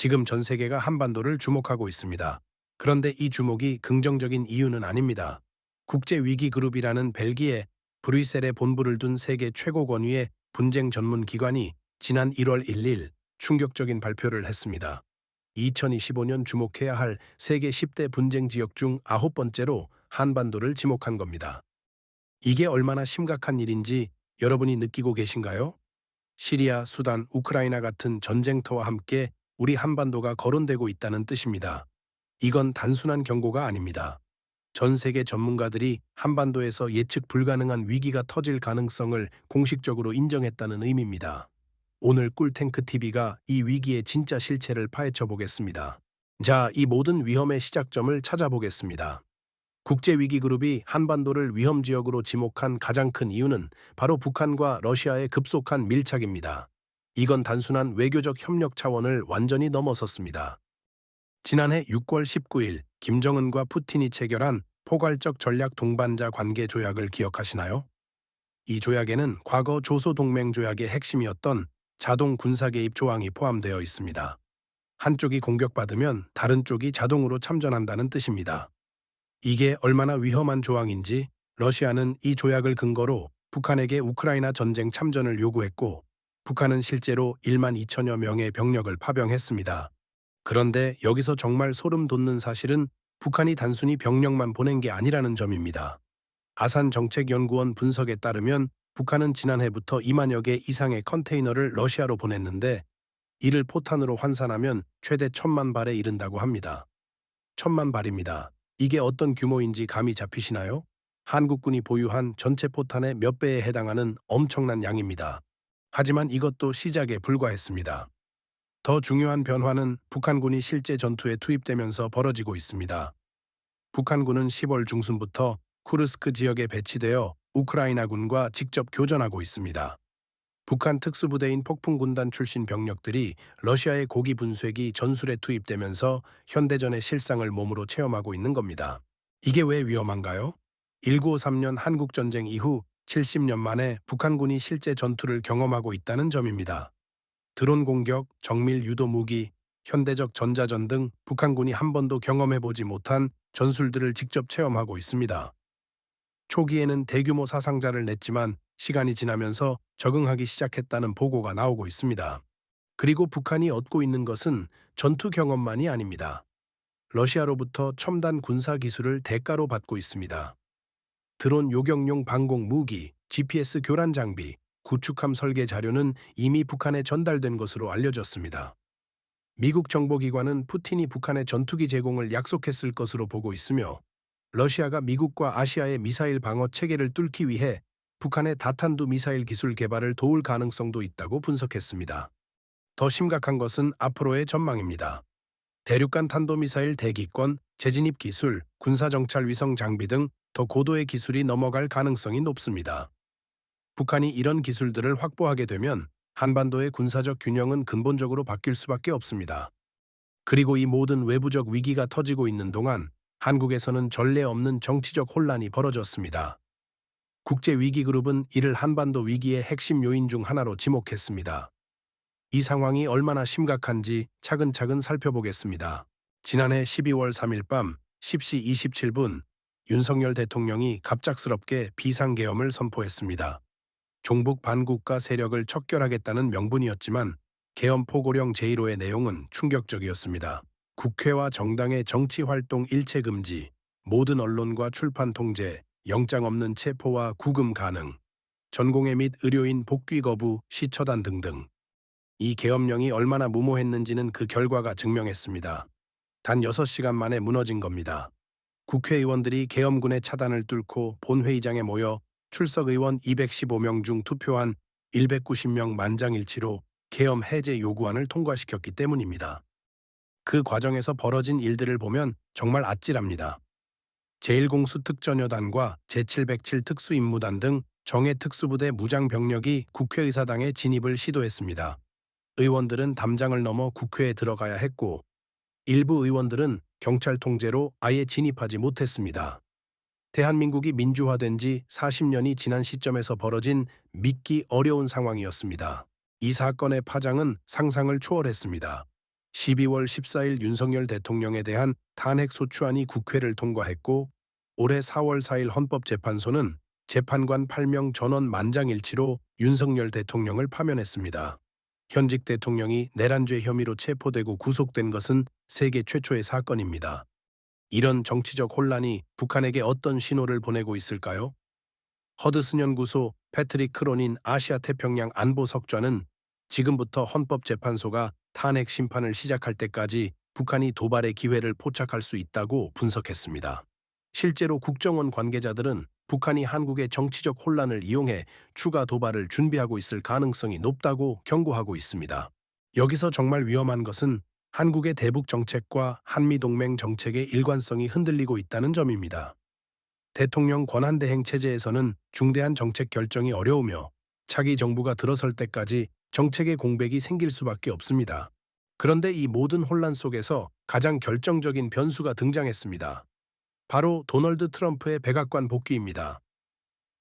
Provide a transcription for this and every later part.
지금 전 세계가 한반도를 주목하고 있습니다. 그런데 이 주목이 긍정적인 이유는 아닙니다. 국제위기그룹이라는 벨기에 브뤼셀에 본부를 둔 세계 최고 권위의 분쟁 전문 기관이 지난 1월 1일 충격적인 발표를 했습니다. 2025년 주목해야 할 세계 10대 분쟁 지역 중 9번째로 한반도를 지목한 겁니다. 이게 얼마나 심각한 일인지 여러분이 느끼고 계신가요? 시리아, 수단, 우크라이나 같은 전쟁터와 함께 우리 한반도가 거론되고 있다는 뜻입니다. 이건 단순한 경고가 아닙니다. 전 세계 전문가들이 한반도에서 예측 불가능한 위기가 터질 가능성을 공식적으로 인정했다는 의미입니다. 오늘 꿀탱크 TV가 이 위기의 진짜 실체를 파헤쳐 보겠습니다. 자, 이 모든 위험의 시작점을 찾아보겠습니다. 국제위기그룹이 한반도를 위험지역으로 지목한 가장 큰 이유는 바로 북한과 러시아의 급속한 밀착입니다. 이건 단순한 외교적 협력 차원을 완전히 넘어섰습니다. 지난해 6월 19일 김정은과 푸틴이 체결한 포괄적 전략 동반자 관계 조약을 기억하시나요? 이 조약에는 과거 조소동맹 조약의 핵심이었던 자동 군사 개입 조항이 포함되어 있습니다. 한쪽이 공격받으면 다른 쪽이 자동으로 참전한다는 뜻입니다. 이게 얼마나 위험한 조항인지 러시아는 이 조약을 근거로 북한에게 우크라이나 전쟁 참전을 요구했고 북한은 실제로 1만 2천여 명의 병력을 파병했습니다. 그런데 여기서 정말 소름 돋는 사실은 북한이 단순히 병력만 보낸 게 아니라는 점입니다. 아산정책연구원 분석에 따르면 북한은 지난해부터 2만여 개 이상의 컨테이너를 러시아로 보냈는데 이를 포탄으로 환산하면 최대 1,000만 발에 이른다고 합니다. 1,000만 발입니다. 이게 어떤 규모인지 감이 잡히시나요? 한국군이 보유한 전체 포탄의 몇 배에 해당하는 엄청난 양입니다. 하지만 이것도 시작에 불과했습니다. 더 중요한 변화는 북한군이 실제 전투에 투입되면서 벌어지고 있습니다. 북한군은 10월 중순부터 쿠르스크 지역에 배치되어 우크라이나군과 직접 교전하고 있습니다. 북한 특수부대인 폭풍군단 출신 병력들이 러시아의 고기 분쇄기 전술에 투입되면서 현대전의 실상을 몸으로 체험하고 있는 겁니다. 이게 왜 위험한가요? 1953년 한국전쟁 이후 70년 만에 북한군이 실제 전투를 경험하고 있다는 점입니다. 드론 공격, 정밀 유도 무기, 현대적 전자전 등 북한군이 한 번도 경험해보지 못한 전술들을 직접 체험하고 있습니다. 초기에는 대규모 사상자를 냈지만 시간이 지나면서 적응하기 시작했다는 보고가 나오고 있습니다. 그리고 북한이 얻고 있는 것은 전투 경험만이 아닙니다. 러시아로부터 첨단 군사 기술을 대가로 받고 있습니다. 드론 요격용 방공 무기, GPS 교란 장비, 구축함 설계 자료는 이미 북한에 전달된 것으로 알려졌습니다. 미국 정보기관은 푸틴이 북한의 전투기 제공을 약속했을 것으로 보고 있으며 러시아가 미국과 아시아의 미사일 방어 체계를 뚫기 위해 북한의 다탄두 미사일 기술 개발을 도울 가능성도 있다고 분석했습니다. 더 심각한 것은 앞으로의 전망입니다. 대륙간 탄도미사일 대기권, 재진입 기술, 군사정찰 위성 장비 등 더 고도의 기술이 넘어갈 가능성이 높습니다. 북한이 이런 기술들을 확보하게 되면 한반도의 군사적 균형은 근본적으로 바뀔 수밖에 없습니다. 그리고 이 모든 외부적 위기가 터지고 있는 동안 한국에서는 전례 없는 정치적 혼란이 벌어졌습니다. 국제위기그룹은 이를 한반도 위기의 핵심 요인 중 하나로 지목했습니다. 이 상황이 얼마나 심각한지 차근차근 살펴보겠습니다. 지난해 12월 3일 밤 10시 27분 윤석열 대통령이 갑작스럽게 비상계엄을 선포했습니다. 종북 반국가 세력을 척결하겠다는 명분이었지만 계엄 포고령 제1호의 내용은 충격적이었습니다. 국회와 정당의 정치활동 일체 금지, 모든 언론과 출판 통제, 영장 없는 체포와 구금 가능, 전공의 및 의료인 복귀 거부, 시처단 등등. 이 계엄령이 얼마나 무모했는지는 그 결과가 증명했습니다. 단 6시간 만에 무너진 겁니다. 국회의원들이 계엄군의 차단을 뚫고 본회의장에 모여 출석 의원 215명 중 투표한 190명 만장일치로 계엄 해제 요구안을 통과시켰기 때문입니다. 그 과정에서 벌어진 일들을 보면 정말 아찔합니다. 제1공수 특전여단과 제707 특수임무단 등 정예 특수부대 무장병력이 국회의사당에 진입을 시도했습니다. 의원들은 담장을 넘어 국회에 들어가야 했고 일부 의원들은 경찰 통제로 아예 진입하지 못했습니다. 대한민국이 민주화된 지 40년이 지난 시점에서 벌어진 믿기 어려운 상황이었습니다. 이 사건의 파장은 상상을 초월했습니다. 12월 14일 윤석열 대통령에 대한 탄핵소추안이 국회를 통과했고 올해 4월 4일 헌법재판소는 재판관 8명 전원 만장일치로 윤석열 대통령을 파면했습니다. 현직 대통령이 내란죄 혐의로 체포되고 구속된 것은 세계 최초의 사건입니다. 이런 정치적 혼란이 북한에게 어떤 신호를 보내고 있을까요? 허드슨 연구소 패트릭 크로닌 아시아 태평양 안보석좌는 지금부터 헌법재판소가 탄핵 심판을 시작할 때까지 북한이 도발의 기회를 포착할 수 있다고 분석했습니다. 실제로 국정원 관계자들은 북한이 한국의 정치적 혼란을 이용해 추가 도발을 준비하고 있을 가능성이 높다고 경고하고 있습니다. 여기서 정말 위험한 것은 한국의 대북 정책과 한미동맹 정책의 일관성이 흔들리고 있다는 점입니다. 대통령 권한대행 체제에서는 중대한 정책 결정이 어려우며 차기 정부가 들어설 때까지 정책의 공백이 생길 수밖에 없습니다. 그런데 이 모든 혼란 속에서 가장 결정적인 변수가 등장했습니다. 바로 도널드 트럼프의 백악관 복귀입니다.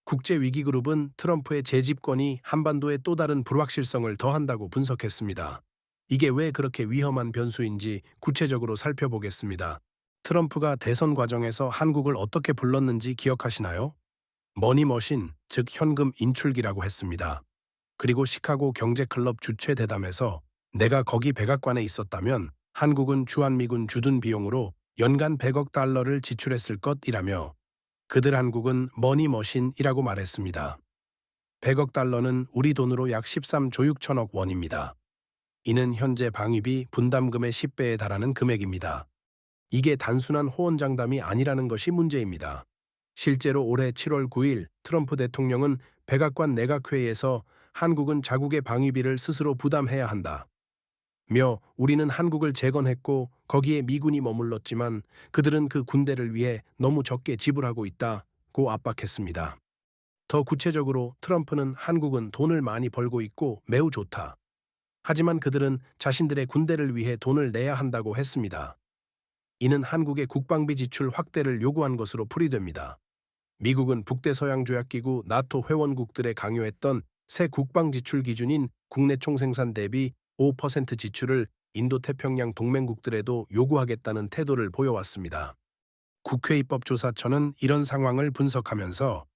국제위기그룹은 트럼프의 재집권이 한반도에 또 다른 불확실성을 더한다고 분석했습니다. 이게 왜 그렇게 위험한 변수인지 구체적으로 살펴보겠습니다. 트럼프가 대선 과정에서 한국을 어떻게 불렀는지 기억하시나요? 머니머신, 즉 현금 인출기라고 했습니다. 그리고 시카고 경제클럽 주최 대담에서 내가 거기 백악관에 있었다면 한국은 주한미군 주둔 비용으로 연간 100억 달러를 지출했을 것이라며 그들 한국은 머니머신이라고 말했습니다. 100억 달러는 우리 돈으로 약 13조 6천억 원입니다. 이는 현재 방위비 분담금의 10배에 달하는 금액입니다. 이게 단순한 호언장담이 아니라는 것이 문제입니다. 실제로 올해 7월 9일 트럼프 대통령은 백악관 내각회의에서 한국은 자국의 방위비를 스스로 부담해야 한다. 며 우리는 한국을 재건했고 거기에 미군이 머물렀지만 그들은 그 군대를 위해 너무 적게 지불하고 있다고 압박했습니다. 더 구체적으로 트럼프는 한국은 돈을 많이 벌고 있고 매우 좋다. 하지만 그들은 자신들의 군대를 위해 돈을 내야 한다고 했습니다. 이는 한국의 국방비 지출 확대를 요구한 것으로 풀이됩니다. 미국은 북대서양조약기구 나토 회원국들에 강요했던 새 국방 지출 기준인 국내 총생산 대비 5% 지출을 인도태평양 동맹국들에도 요구하겠다는 태도를 보여왔습니다. 국회입법조사처는 이런 상황을 분석하면서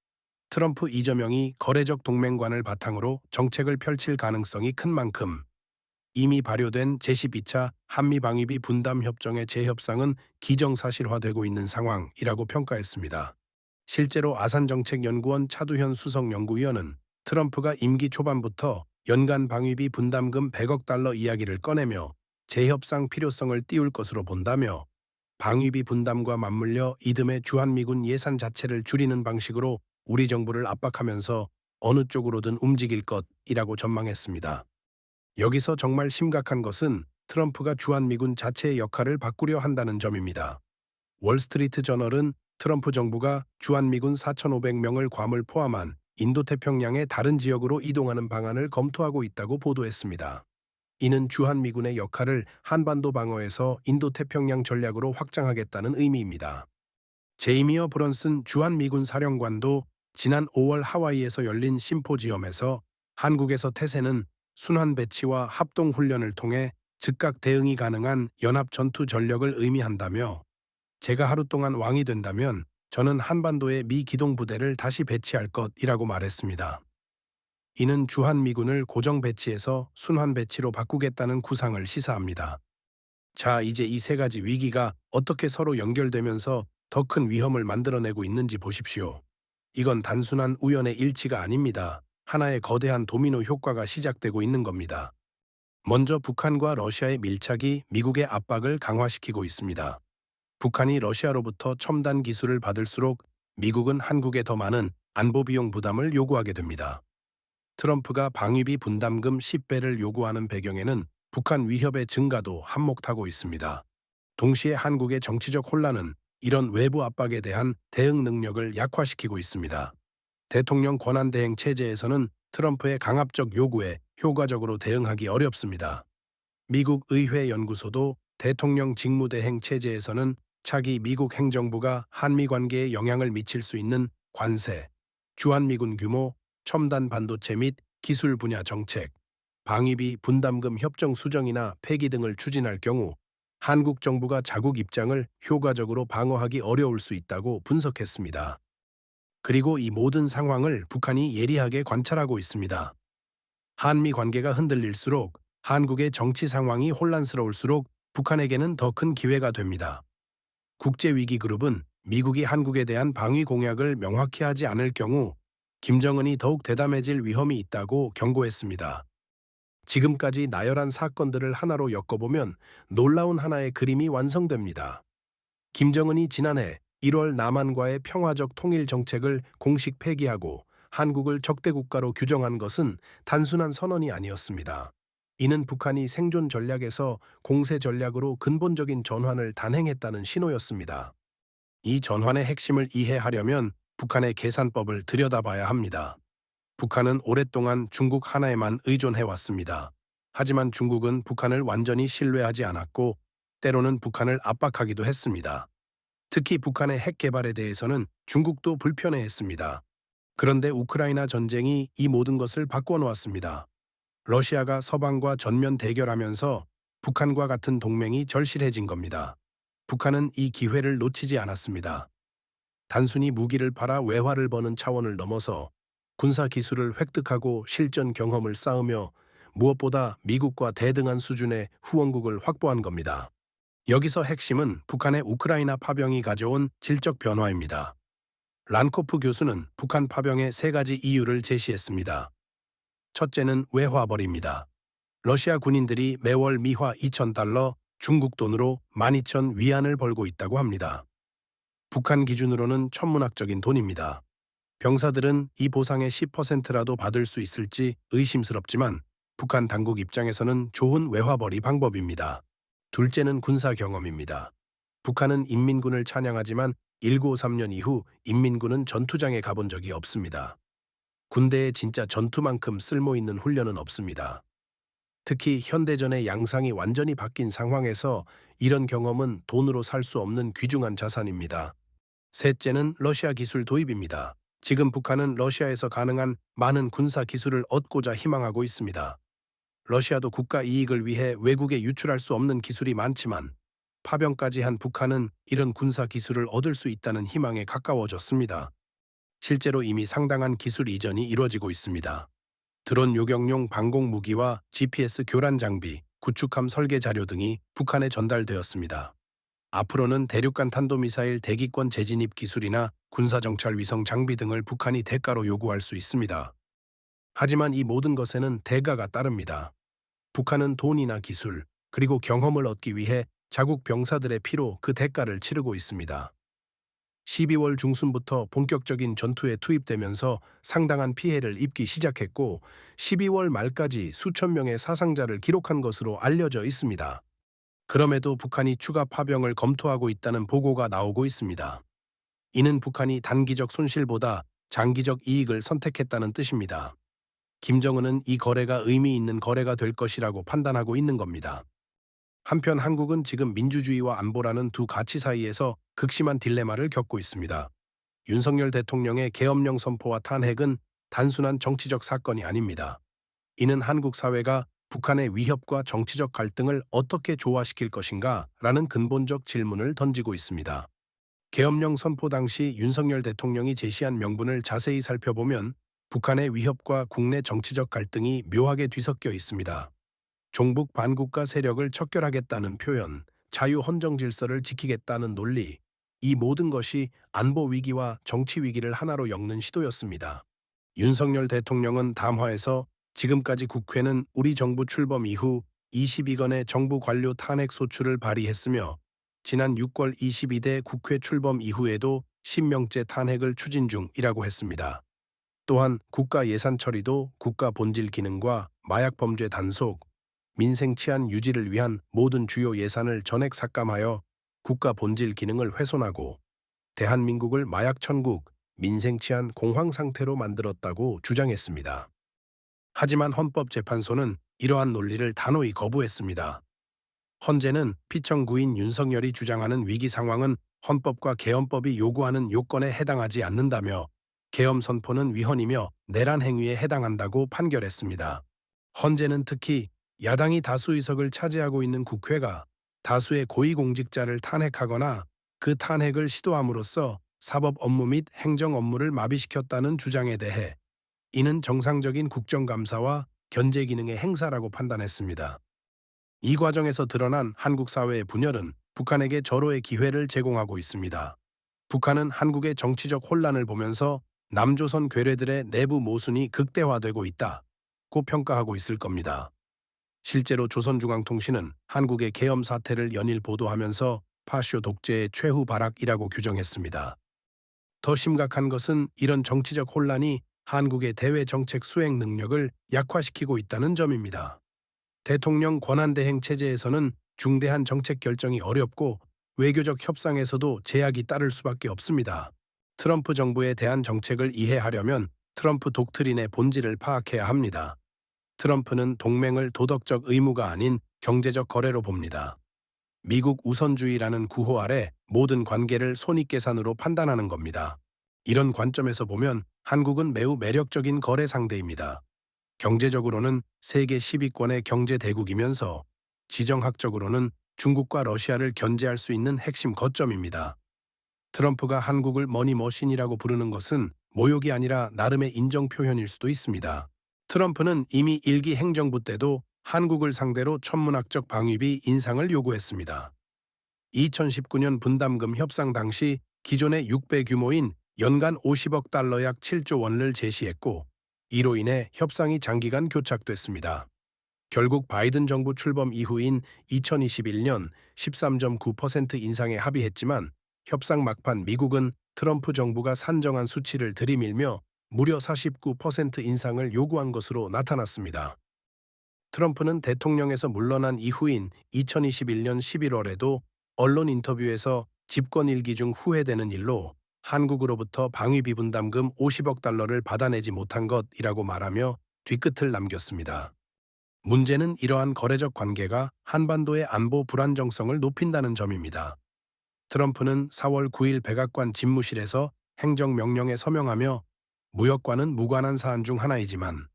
트럼프 이재명이 거래적 동맹관을 바탕으로 정책을 펼칠 가능성이 큰 만큼 이미 발효된 제12차 한미방위비 분담협정의 재협상은 기정사실화되고 있는 상황이라고 평가했습니다. 실제로 아산정책연구원 차두현 수석연구위원은 트럼프가 임기 초반부터 연간 방위비 분담금 100억 달러 이야기를 꺼내며 재협상 필요성을 띄울 것으로 본다며 방위비 분담과 맞물려 이듬해 주한미군 예산 자체를 줄이는 방식으로 우리 정부를 압박하면서 어느 쪽으로든 움직일 것이라고 전망했습니다. 여기서 정말 심각한 것은 트럼프가 주한미군 자체의 역할을 바꾸려 한다는 점입니다. 월스트리트 저널은 트럼프 정부가 주한미군 4,500명을 괌을 포함한 인도태평양의 다른 지역으로 이동하는 방안을 검토하고 있다고 보도했습니다. 이는 주한미군의 역할을 한반도 방어에서 인도태평양 전략으로 확장하겠다는 의미입니다. 제이미어 브런슨 주한미군 사령관도 지난 5월 하와이에서 열린 심포지엄에서 한국에서 태세는 순환 배치와 합동 훈련을 통해 즉각 대응이 가능한 연합 전투 전력을 의미한다며 제가 하루 동안 왕이 된다면 저는 한반도에 미 기동 부대를 다시 배치할 것이라고 말했습니다. 이는 주한미군을 고정 배치에서 순환 배치로 바꾸겠다는 구상을 시사합니다. 자, 이제 이 세 가지 위기가 어떻게 서로 연결되면서 더 큰 위험을 만들어내고 있는지 보십시오. 이건 단순한 우연의 일치가 아닙니다. 하나의 거대한 도미노 효과가 시작되고 있는 겁니다. 먼저 북한과 러시아의 밀착이 미국의 압박을 강화시키고 있습니다. 북한이 러시아로부터 첨단 기술을 받을수록 미국은 한국에 더 많은 안보 비용 부담을 요구하게 됩니다. 트럼프가 방위비 분담금 10배를 요구하는 배경에는 북한 위협의 증가도 한몫하고 있습니다. 동시에 한국의 정치적 혼란은 이런 외부 압박에 대한 대응 능력을 약화시키고 있습니다. 대통령 권한대행 체제에서는 트럼프의 강압적 요구에 효과적으로 대응하기 어렵습니다. 미국 의회 연구소도 대통령 직무대행 체제에서는 차기 미국 행정부가 한미 관계에 영향을 미칠 수 있는 관세, 주한미군 규모, 첨단 반도체 및 기술 분야 정책, 방위비 분담금 협정 수정이나 폐기 등을 추진할 경우 한국 정부가 자국 입장을 효과적으로 방어하기 어려울 수 있다고 분석했습니다. 그리고 이 모든 상황을 북한이 예리하게 관찰하고 있습니다. 한미 관계가 흔들릴수록 한국의 정치 상황이 혼란스러울수록 북한에게는 더 큰 기회가 됩니다. 국제위기그룹은 미국이 한국에 대한 방위 공약을 명확히 하지 않을 경우 김정은이 더욱 대담해질 위험이 있다고 경고했습니다. 지금까지 나열한 사건들을 하나로 엮어보면 놀라운 하나의 그림이 완성됩니다. 김정은이 지난해 1월 남한과의 평화적 통일 정책을 공식 폐기하고 한국을 적대 국가로 규정한 것은 단순한 선언이 아니었습니다. 이는 북한이 생존 전략에서 공세 전략으로 근본적인 전환을 단행했다는 신호였습니다. 이 전환의 핵심을 이해하려면 북한의 계산법을 들여다봐야 합니다. 북한은 오랫동안 중국 하나에만 의존해왔습니다. 하지만 중국은 북한을 완전히 신뢰하지 않았고 때로는 북한을 압박하기도 했습니다. 특히 북한의 핵 개발에 대해서는 중국도 불편해했습니다. 그런데 우크라이나 전쟁이 이 모든 것을 바꿔놓았습니다. 러시아가 서방과 전면 대결하면서 북한과 같은 동맹이 절실해진 겁니다. 북한은 이 기회를 놓치지 않았습니다. 단순히 무기를 팔아 외화를 버는 차원을 넘어서 군사 기술을 획득하고 실전 경험을 쌓으며 무엇보다 미국과 대등한 수준의 후원국을 확보한 겁니다. 여기서 핵심은 북한의 우크라이나 파병이 가져온 질적 변화입니다. 란코프 교수는 북한 파병의 세 가지 이유를 제시했습니다. 첫째는 외화벌입니다. 러시아 군인들이 매월 미화 2,000달러, 중국 돈으로 12,000위안을 벌고 있다고 합니다. 북한 기준으로는 천문학적인 돈입니다. 병사들은 이 보상의 10%라도 받을 수 있을지 의심스럽지만 북한 당국 입장에서는 좋은 외화벌이 방법입니다. 둘째는 군사 경험입니다. 북한은 인민군을 찬양하지만 1953년 이후 인민군은 전투장에 가본 적이 없습니다. 군대에 진짜 전투만큼 쓸모있는 훈련은 없습니다. 특히 현대전의 양상이 완전히 바뀐 상황에서 이런 경험은 돈으로 살 수 없는 귀중한 자산입니다. 셋째는 러시아 기술 도입입니다. 지금 북한은 러시아에서 가능한 많은 군사 기술을 얻고자 희망하고 있습니다. 러시아도 국가 이익을 위해 외국에 유출할 수 없는 기술이 많지만 파병까지 한 북한은 이런 군사 기술을 얻을 수 있다는 희망에 가까워졌습니다. 실제로 이미 상당한 기술 이전이 이루어지고 있습니다. 드론 요격용 방공 무기와 GPS 교란 장비, 구축함 설계 자료 등이 북한에 전달되었습니다. 앞으로는 대륙간 탄도미사일 대기권 재진입 기술이나 군사정찰 위성 장비 등을 북한이 대가로 요구할 수 있습니다. 하지만 이 모든 것에는 대가가 따릅니다. 북한은 돈이나 기술, 그리고 경험을 얻기 위해 자국 병사들의 피로 그 대가를 치르고 있습니다. 12월 중순부터 본격적인 전투에 투입되면서 상당한 피해를 입기 시작했고 12월 말까지 수천 명의 사상자를 기록한 것으로 알려져 있습니다. 그럼에도 북한이 추가 파병을 검토하고 있다는 보고가 나오고 있습니다. 이는 북한이 단기적 손실보다 장기적 이익을 선택했다는 뜻입니다. 김정은은 이 거래가 의미 있는 거래가 될 것이라고 판단하고 있는 겁니다. 한편 한국은 지금 민주주의와 안보라는 두 가치 사이에서 극심한 딜레마를 겪고 있습니다. 윤석열 대통령의 계엄령 선포와 탄핵은 단순한 정치적 사건이 아닙니다. 이는 한국 사회가 북한의 위협과 정치적 갈등을 어떻게 조화시킬 것인가 라는 근본적 질문을 던지고 있습니다. 계엄령 선포 당시 윤석열 대통령이 제시한 명분을 자세히 살펴보면 북한의 위협과 국내 정치적 갈등이 묘하게 뒤섞여 있습니다. 종북 반국가 세력을 척결하겠다는 표현, 자유헌정 질서를 지키겠다는 논리, 이 모든 것이 안보 위기와 정치 위기를 하나로 엮는 시도였습니다. 윤석열 대통령은 담화에서 지금까지 국회는 우리 정부 출범 이후 22건의 정부 관료 탄핵 소추를 발의했으며 지난 6월 22대 국회 출범 이후에도 10명째 탄핵을 추진 중이라고 했습니다. 또한 국가 예산 처리도 국가 본질 기능과 마약 범죄 단속, 민생 치안 유지를 위한 모든 주요 예산을 전액 삭감하여 국가 본질 기능을 훼손하고 대한민국을 마약 천국, 민생 치안 공황 상태로 만들었다고 주장했습니다. 하지만 헌법재판소는 이러한 논리를 단호히 거부했습니다. 헌재는 피청구인 윤석열이 주장하는 위기 상황은 헌법과 계엄법이 요구하는 요건에 해당하지 않는다며 계엄 선포는 위헌이며 내란 행위에 해당한다고 판결했습니다. 헌재는 특히 야당이 다수 의석을 차지하고 있는 국회가 다수의 고위공직자를 탄핵하거나 그 탄핵을 시도함으로써 사법 업무 및 행정 업무를 마비시켰다는 주장에 대해 이는 정상적인 국정감사와 견제 기능의 행사라고 판단했습니다. 이 과정에서 드러난 한국 사회의 분열은 북한에게 절호의 기회를 제공하고 있습니다. 북한은 한국의 정치적 혼란을 보면서 남조선 괴뢰들의 내부 모순이 극대화되고 있다고 평가하고 있을 겁니다. 실제로 조선중앙통신은 한국의 계엄 사태를 연일 보도하면서 파쇼 독재의 최후 발악이라고 규정했습니다. 더 심각한 것은 이런 정치적 혼란이 한국의 대외 정책 수행 능력을 약화시키고 있다는 점입니다. 대통령 권한대행 체제에서는 중대한 정책 결정이 어렵고 외교적 협상에서도 제약이 따를 수밖에 없습니다. 트럼프 정부에 대한 정책을 이해하려면 트럼프 독트린의 본질을 파악해야 합니다. 트럼프는 동맹을 도덕적 의무가 아닌 경제적 거래로 봅니다. 미국 우선주의라는 구호 아래 모든 관계를 손익계산으로 판단하는 겁니다. 이런 관점에서 보면 한국은 매우 매력적인 거래 상대입니다. 경제적으로는 세계 10위권의 경제 대국이면서 지정학적으로는 중국과 러시아를 견제할 수 있는 핵심 거점입니다. 트럼프가 한국을 머니머신이라고 부르는 것은 모욕이 아니라 나름의 인정 표현일 수도 있습니다. 트럼프는 이미 일기 행정부 때도 한국을 상대로 천문학적 방위비 인상을 요구했습니다. 2019년 분담금 협상 당시 기존의 6배 규모인 연간 50억 달러 약 7조 원을 제시했고 이로 인해 협상이 장기간 교착됐습니다. 결국 바이든 정부 출범 이후인 2021년 13.9% 인상에 합의했지만 협상 막판 미국은 트럼프 정부가 산정한 수치를 들이밀며 무려 49% 인상을 요구한 것으로 나타났습니다. 트럼프는 대통령에서 물러난 이후인 2021년 11월에도 언론 인터뷰에서 집권 일기 중 후회되는 일로 한국으로부터 방위비 분담금 50억 달러를 받아내지 못한 것이라고 말하며 뒤끝을 남겼습니다. 문제는 이러한 거래적 관계가 한반도의 안보 불안정성을 높인다는 점입니다. 트럼프는 4월 9일 백악관 집무실에서 행정명령에 서명하며 무역과는 무관한 사안 중 하나이지만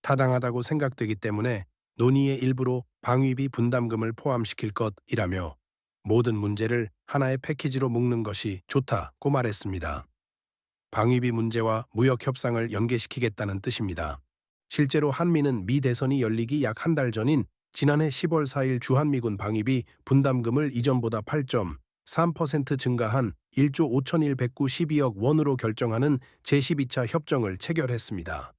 타당하다고 생각되기 때문에 논의의 일부로 방위비 분담금을 포함시킬 것이라며 모든 문제를 하나의 패키지로 묶는 것이 좋다고 말했습니다. 방위비 문제와 무역 협상을 연계시키겠다는 뜻입니다. 실제로 한미는 미 대선이 열리기 약 한 달 전인 지난해 10월 4일 주한미군 방위비 분담금을 이전보다 8.3% 증가한 1조 5,192억 원으로 결정하는 제12차 협정을 체결했습니다.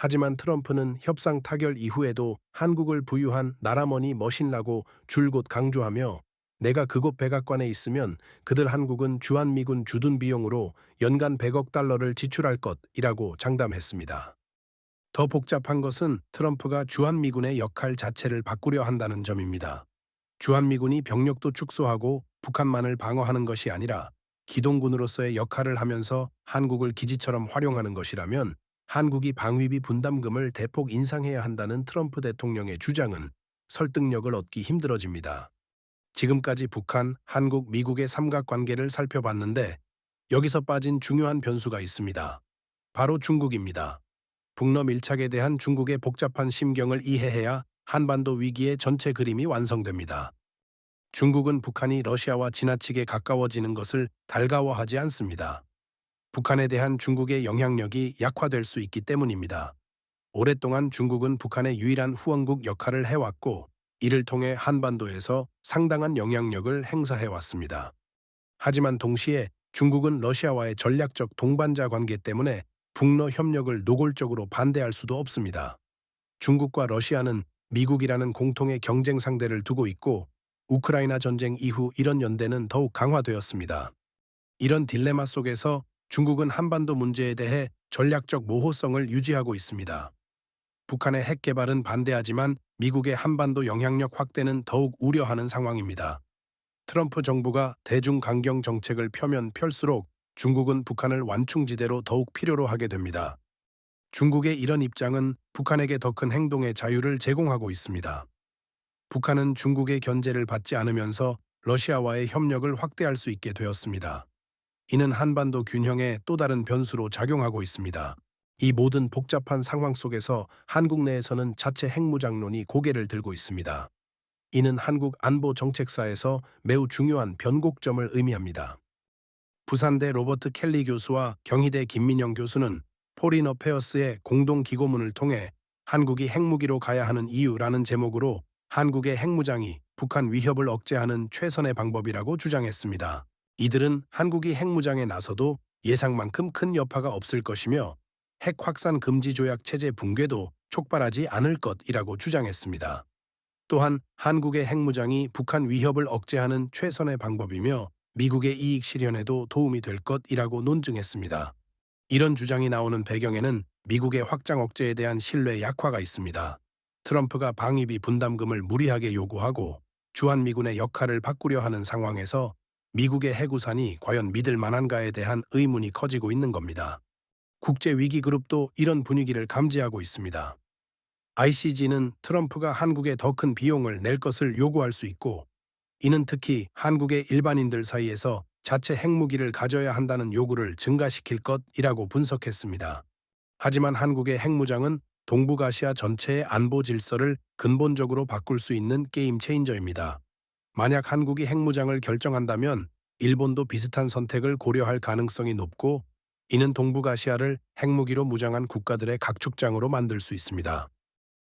하지만 트럼프는 협상 타결 이후에도 한국을 부유한 나라머니 머신라고 줄곧 강조하며 내가 그곳 백악관에 있으면 그들 한국은 주한미군 주둔 비용으로 연간 100억 달러를 지출할 것이라고 장담했습니다. 더 복잡한 것은 트럼프가 주한미군의 역할 자체를 바꾸려 한다는 점입니다. 주한미군이 병력도 축소하고 북한만을 방어하는 것이 아니라 기동군으로서의 역할을 하면서 한국을 기지처럼 활용하는 것이라면 한국이 방위비 분담금을 대폭 인상해야 한다는 트럼프 대통령의 주장은 설득력을 얻기 힘들어집니다. 지금까지 북한, 한국, 미국의 삼각관계를 살펴봤는데 여기서 빠진 중요한 변수가 있습니다. 바로 중국입니다. 북러 밀착에 대한 중국의 복잡한 심경을 이해해야 한반도 위기의 전체 그림이 완성됩니다. 중국은 북한이 러시아와 지나치게 가까워지는 것을 달가워하지 않습니다. 북한에 대한 중국의 영향력이 약화될 수 있기 때문입니다. 오랫동안 중국은 북한의 유일한 후원국 역할을 해왔고 이를 통해 한반도에서 상당한 영향력을 행사해왔습니다. 하지만 동시에 중국은 러시아와의 전략적 동반자 관계 때문에 북러 협력을 노골적으로 반대할 수도 없습니다. 중국과 러시아는 미국이라는 공통의 경쟁 상대를 두고 있고 우크라이나 전쟁 이후 이런 연대는 더욱 강화되었습니다. 이런 딜레마 속에서 중국은 한반도 문제에 대해 전략적 모호성을 유지하고 있습니다. 북한의 핵 개발은 반대하지만 미국의 한반도 영향력 확대는 더욱 우려하는 상황입니다. 트럼프 정부가 대중 강경 정책을 펴면 펼수록 중국은 북한을 완충지대로 더욱 필요로 하게 됩니다. 중국의 이런 입장은 북한에게 더 큰 행동의 자유를 제공하고 있습니다. 북한은 중국의 견제를 받지 않으면서 러시아와의 협력을 확대할 수 있게 되었습니다. 이는 한반도 균형에 또 다른 변수로 작용하고 있습니다. 이 모든 복잡한 상황 속에서 한국 내에서는 자체 핵무장론이 고개를 들고 있습니다. 이는 한국 안보 정책사에서 매우 중요한 변곡점을 의미합니다. 부산대 로버트 켈리 교수와 경희대 김민영 교수는 포린 어페어스의 공동 기고문을 통해 한국이 핵무기로 가야 하는 이유라는 제목으로 한국의 핵무장이 북한 위협을 억제하는 최선의 방법이라고 주장했습니다. 이들은 한국이 핵무장에 나서도 예상만큼 큰 여파가 없을 것이며 핵 확산 금지 조약 체제 붕괴도 촉발하지 않을 것이라고 주장했습니다. 또한 한국의 핵무장이 북한 위협을 억제하는 최선의 방법이며 미국의 이익 실현에도 도움이 될 것이라고 논증했습니다. 이런 주장이 나오는 배경에는 미국의 확장 억제에 대한 신뢰 약화가 있습니다. 트럼프가 방위비 분담금을 무리하게 요구하고 주한미군의 역할을 바꾸려 하는 상황에서 미국의 해구산이 과연 믿을 만한가에 대한 의문이 커지고 있는 겁니다. 국제위기그룹도 이런 분위기를 감지하고 있습니다. ICG는 트럼프가 한국에 더 큰 비용을 낼 것을 요구할 수 있고, 이는 특히 한국의 일반인들 사이에서 자체 핵무기를 가져야 한다는 요구를 증가시킬 것이라고 분석했습니다. 하지만 한국의 핵무장은 동북아시아 전체의 안보 질서를 근본적으로 바꿀 수 있는 게임 체인저입니다. 만약 한국이 핵무장을 결정한다면 일본도 비슷한 선택을 고려할 가능성이 높고, 이는 동북아시아를 핵무기로 무장한 국가들의 각축장으로 만들 수 있습니다.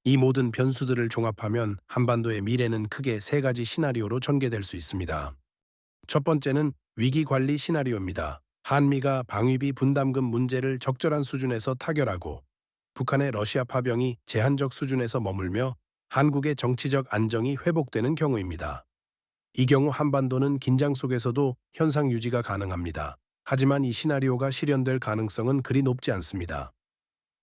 이 모든 변수들을 종합하면 한반도의 미래는 크게 세 가지 시나리오로 전개될 수 있습니다. 첫 번째는 위기 관리 시나리오입니다. 한미가 방위비 분담금 문제를 적절한 수준에서 타결하고 북한의 러시아 파병이 제한적 수준에서 머물며 한국의 정치적 안정이 회복되는 경우입니다. 이 경우 한반도는 긴장 속에서도 현상 유지가 가능합니다. 하지만 이 시나리오가 실현될 가능성은 그리 높지 않습니다.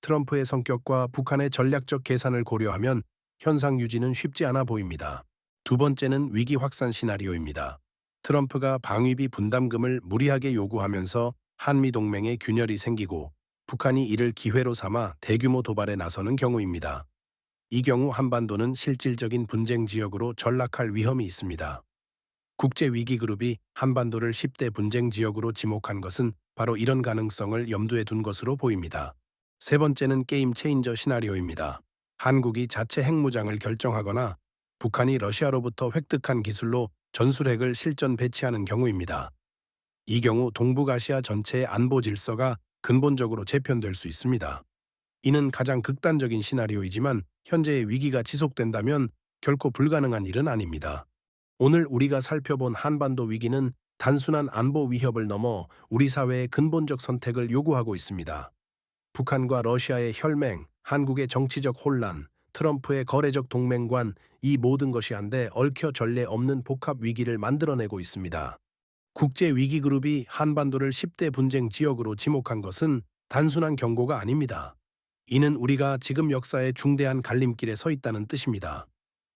트럼프의 성격과 북한의 전략적 계산을 고려하면 현상 유지는 쉽지 않아 보입니다. 두 번째는 위기 확산 시나리오입니다. 트럼프가 방위비 분담금을 무리하게 요구하면서 한미 동맹에 균열이 생기고 북한이 이를 기회로 삼아 대규모 도발에 나서는 경우입니다. 이 경우 한반도는 실질적인 분쟁 지역으로 전락할 위험이 있습니다. 국제위기그룹이 한반도를 10대 분쟁 지역으로 지목한 것은 바로 이런 가능성을 염두에 둔 것으로 보입니다. 세 번째는 게임 체인저 시나리오입니다. 한국이 자체 핵무장을 결정하거나 북한이 러시아로부터 획득한 기술로 전술핵을 실전 배치하는 경우입니다. 이 경우 동북아시아 전체의 안보 질서가 근본적으로 재편될 수 있습니다. 이는 가장 극단적인 시나리오이지만 현재의 위기가 지속된다면 결코 불가능한 일은 아닙니다. 오늘 우리가 살펴본 한반도 위기는 단순한 안보 위협을 넘어 우리 사회의 근본적 선택을 요구하고 있습니다. 북한과 러시아의 혈맹, 한국의 정치적 혼란, 트럼프의 거래적 동맹관, 이 모든 것이 한데 얽혀 전례 없는 복합 위기를 만들어내고 있습니다. 국제위기그룹이 한반도를 10대 분쟁 지역으로 지목한 것은 단순한 경고가 아닙니다. 이는 우리가 지금 역사의 중대한 갈림길에 서 있다는 뜻입니다.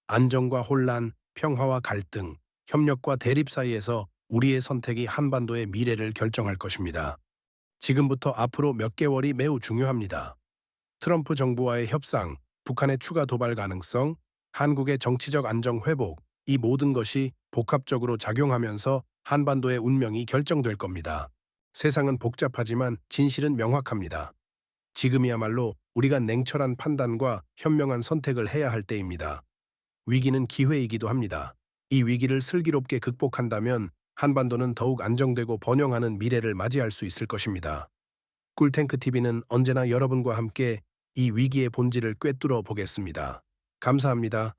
안정과 혼란, 평화와 갈등, 협력과 대립 사이에서 우리의 선택이 한반도의 미래를 결정할 것입니다. 지금부터 앞으로 몇 개월이 매우 중요합니다. 트럼프 정부와의 협상, 북한의 추가 도발 가능성, 한국의 정치적 안정 회복, 이 모든 것이 복합적으로 작용하면서 한반도의 운명이 결정될 겁니다. 세상은 복잡하지만 진실은 명확합니다. 지금이야말로 우리가 냉철한 판단과 현명한 선택을 해야 할 때입니다. 위기는 기회이기도 합니다. 이 위기를 슬기롭게 극복한다면 한반도는 더욱 안정되고 번영하는 미래를 맞이할 수 있을 것입니다. 꿀탱크TV는 언제나 여러분과 함께 이 위기의 본질을 꿰뚫어 보겠습니다. 감사합니다.